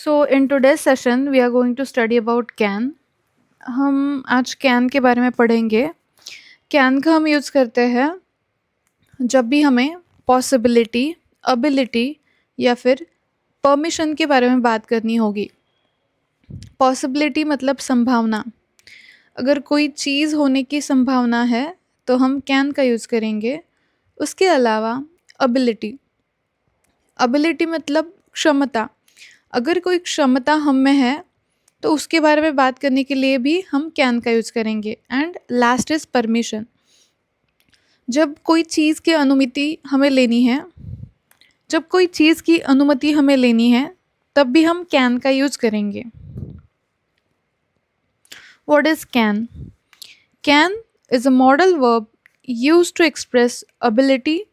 So in today's session we are going to study about can. हम आज can के बारे में पढ़ेंगे. can का हम यूज़ करते हैं जब भी हमें possibility, ability या फिर permission के बारे में बात करनी होगी. possibility मतलब संभावना. अगर कोई चीज़ होने की संभावना है तो हम can का यूज़ करेंगे. उसके अलावा ability. ability मतलब क्षमता. अगर कोई क्षमता हम में है तो उसके बारे में बात करने के लिए भी हम कैन का यूज़ करेंगे. And last is permission. जब कोई चीज़ की अनुमति हमें लेनी है तब भी हम कैन का यूज़ करेंगे. What is can? Can is a modal verb used to express ability,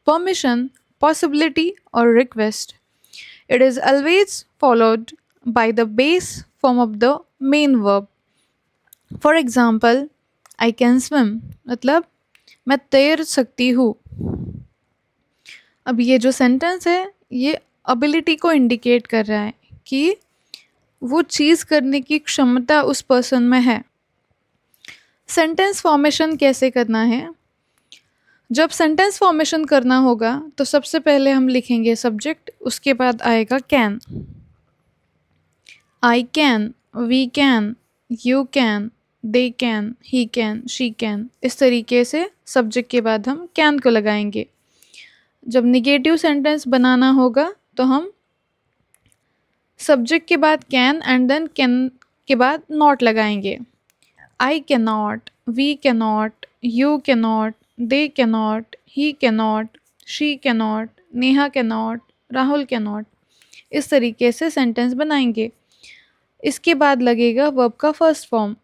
permission, possibility, or request. It is always followed by the base form of the main verb. For example, I can swim मतलब मैं तैर सकती हूँ. अब ये जो sentence है ये अबिलिटी को इंडिकेट कर रहा है कि वो चीज़ करने की क्षमता उस पर्सन में है. सेंटेंस फॉर्मेशन कैसे करना है? जब सेंटेंस फॉर्मेशन करना होगा तो सबसे पहले हम लिखेंगे सब्जेक्ट, उसके बाद आएगा can. I can, we can, you can, they can, he can, she can. इस तरीके से सब्जेक्ट के बाद हम कैन को लगाएंगे. जब निगेटिव सेंटेंस बनाना होगा तो हम सब्जेक्ट के बाद कैन एंड देन कैन के बाद नॉट लगाएंगे. I can not, we can not, you can not, they can not, he can not, she can not, Neha can not, Rahul can not. इस तरीके से सेंटेंस बनाएंगे. इसके बाद लगेगा वर्ब का फर्स्ट फॉर्म.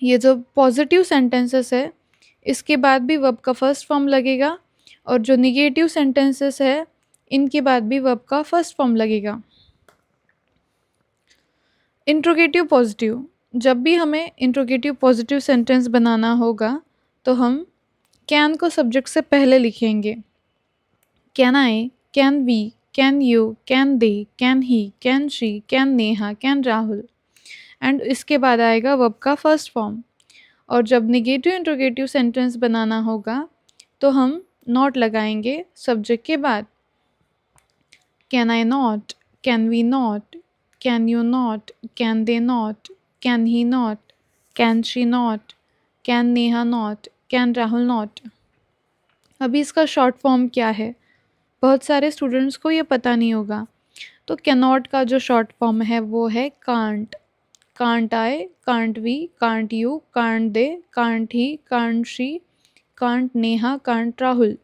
ये जो पॉजिटिव सेंटेंसेस है इसके बाद भी वर्ब का फर्स्ट फॉर्म लगेगा और जो निगेटिव सेंटेंसेस है इनके बाद भी वर्ब का फर्स्ट फॉर्म लगेगा. Interrogative positive. जब भी हमें इंट्रोगेटिव पॉजिटिव सेंटेंस बनाना होगा तो हम कैन को सब्जेक्ट से पहले लिखेंगे. Can I, can we, can you, can they, can he, can she, can Neha, can Rahul. And इसके बाद आएगा वर्ब का फर्स्ट फॉर्म. और जब निगेटिव इंट्रोगेटिव सेंटेंस बनाना होगा तो हम नॉट लगाएंगे सब्जेक्ट के बाद. Can I not, can we not, can you not, can they not, can he not, can she not, can Neha not, can Rahul not. अभी इसका शॉर्ट फॉर्म क्या है बहुत सारे स्टूडेंट्स को ये पता नहीं होगा. तो कैन नॉट का जो शॉर्ट फॉर्म है वो है can't. Can't I, can't we, can't you, can't they, can't he, can't she, can't Neha, can't Rahul.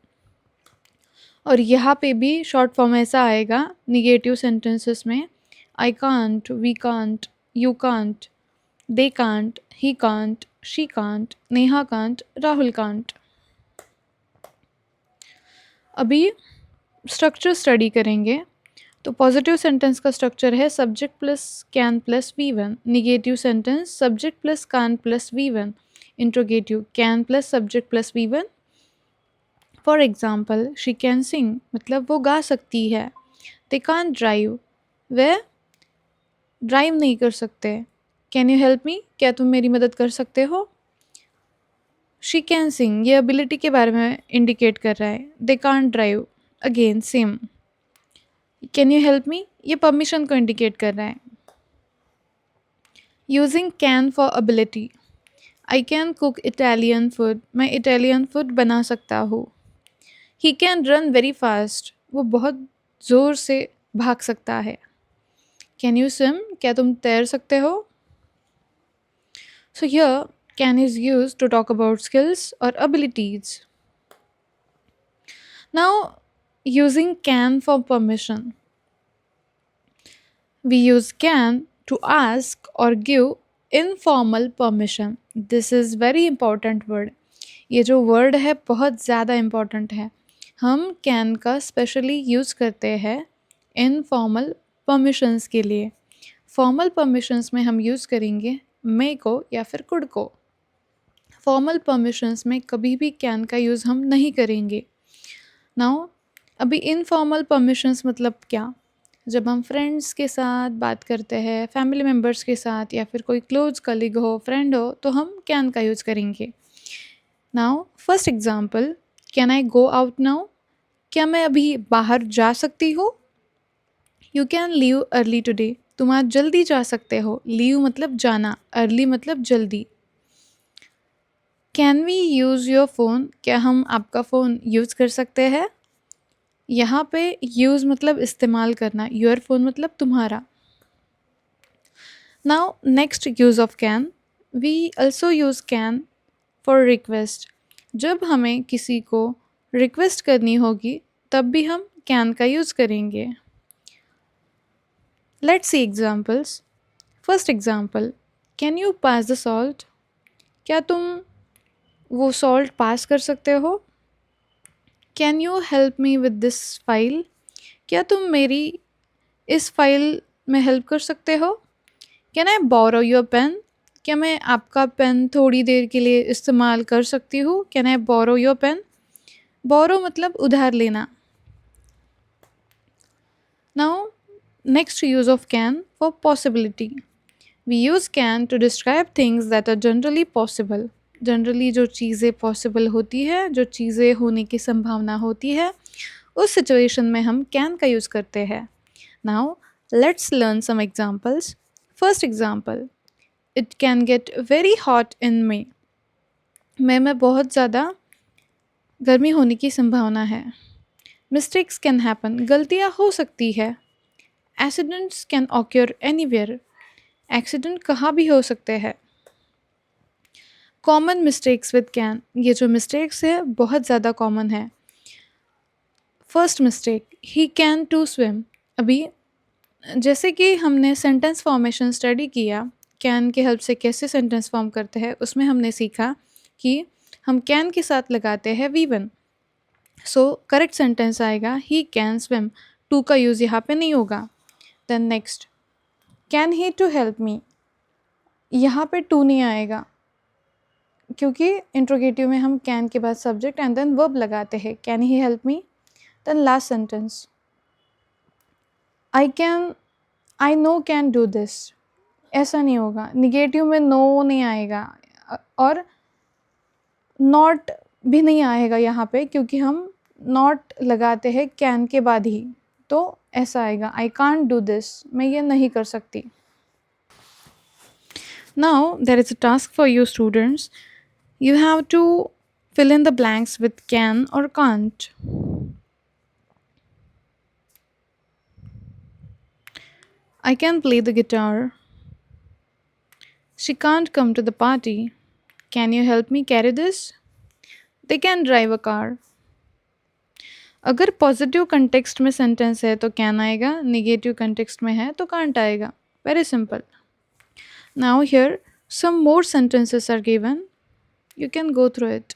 और यहाँ पे भी शॉर्ट फॉर्म ऐसा आएगा निगेटिव सेंटेंसेस में. I can't, we can't, you can't, they can't, he can't, she can't, Neha can't, Rahul can't. अभी structure study करेंगे. तो पॉजिटिव सेंटेंस का स्ट्रक्चर है subject plus can plus V one. Negative sentence subject plus can't plus V one. Interrogative can plus subject plus V one. For example she can sing मतलब वो गा सकती है. They can drive, way drive नहीं कर सकते. कैन यू हेल्प मी क्या तुम मेरी मदद कर सकते हो. शी कैन सिंग ये एबिलिटी के बारे में इंडिकेट कर रहा है. They can drive again same. Can you help me ये परमिशन को इंडिकेट कर रहा है. Using can for ability. I can cook Italian food मैं इटालियन फूड बना सकता हूँ. He can run very fast वो बहुत ज़ोर से भाग सकता है. कैन यू स्विम क्या तुम तैर सकते हो. So here can is use to talk about skills और abilities. Now using can for permission. We use can to ask or give informal permission. This is very important word. ये जो word है बहुत ज़्यादा important है. हम can का specially use करते हैं informal permissions के लिए. formal permissions में हम यूज़ करेंगे may को या फिर could को. formal permissions में कभी भी can का यूज़ हम नहीं करेंगे. Now अभी इनफॉर्मल परमिशंस मतलब क्या. जब हम फ्रेंड्स के साथ बात करते हैं, फैमिली मेम्बर्स के साथ या फिर कोई क्लोज कलीग हो, फ्रेंड हो, तो हम कैन का यूज़ करेंगे। Now first example, can I go out now? क्या मैं अभी बाहर जा सकती हूँ? You can leave early today. तुम आज जल्दी जा सकते हो। लीव मतलब जाना, अर्ली मतलब जल्दी। Can we use your phone? क्या हम आपका फ़ोन यूज़ कर सकते हैं? यहाँ पे यूज़ मतलब इस्तेमाल करना, योर फ़ोन मतलब तुम्हारा। Now next use of can, we also use can for request. जब हमें किसी को रिक्वेस्ट करनी होगी तब भी हम कैन का यूज़ करेंगे। Let's see examples. First example, can you pass the salt? क्या तुम वो सॉल्ट पास कर सकते हो? Can you help me with this file? क्या तुम मेरी इस फाइल में हेल्प कर सकते हो? Can I borrow your pen? क्या मैं आपका पेन थोड़ी देर के लिए इस्तेमाल कर सकती हूँ? Can I borrow your pen? Borrow मतलब उधार लेना। Now next use of can for possibility. We use can to describe things that are generally possible. Generally जो चीज़ें पॉसिबल होती है, जो चीज़ें होने की संभावना होती है, उस सिचुएशन में हम कैन का यूज़ करते हैं। Now let's learn some examples. First example, it can get very hot in May. में बहुत ज़्यादा गर्मी होने की संभावना है। मिस्टेक्स कैन हैपन, गलतियाँ हो सकती है। Accidents can occur anywhere, accident कहाँ भी हो सकते हैं। कॉमन मिस्टेक्स विद कैन, ये जो मिस्टेक्स है बहुत ज़्यादा कॉमन है। First mistake, he can to swim. अभी जैसे कि हमने सेंटेंस फॉर्मेशन स्टडी किया, कैन के हेल्प से कैसे सेंटेंस फॉर्म करते हैं, उसमें हमने सीखा कि हम कैन के साथ लगाते हैं वी1। सो करेक्ट सेंटेंस आएगा ही कैन स्विम, टू का यूज़ यहाँ पे नहीं होगा। Then next, can he to help me, यहाँ पे टू नहीं आएगा क्योंकि इंट्रोगेटिव में हम कैन के बाद सब्जेक्ट एंड देन वर्ब लगाते हैं। Can he help me? Then last sentence, I no can do this, ऐसा नहीं होगा। निगेटिव में नो नहीं आएगा और नॉट भी नहीं आएगा यहाँ पे क्योंकि हम नॉट लगाते हैं कैन के बाद ही, तो ऐसा आएगा आई कांट डू दिस, मैं ये नहीं कर सकती। Now there is a task for you students, you have to fill in the blanks with can or can't. I can play the guitar. She can't come to the party. Can you help me carry this? They can drive a car. अगर positive context में sentence है तो can आएगा, negative context में है तो can't आएगा। Very simple. Now here some more sentences are given. You can go through it.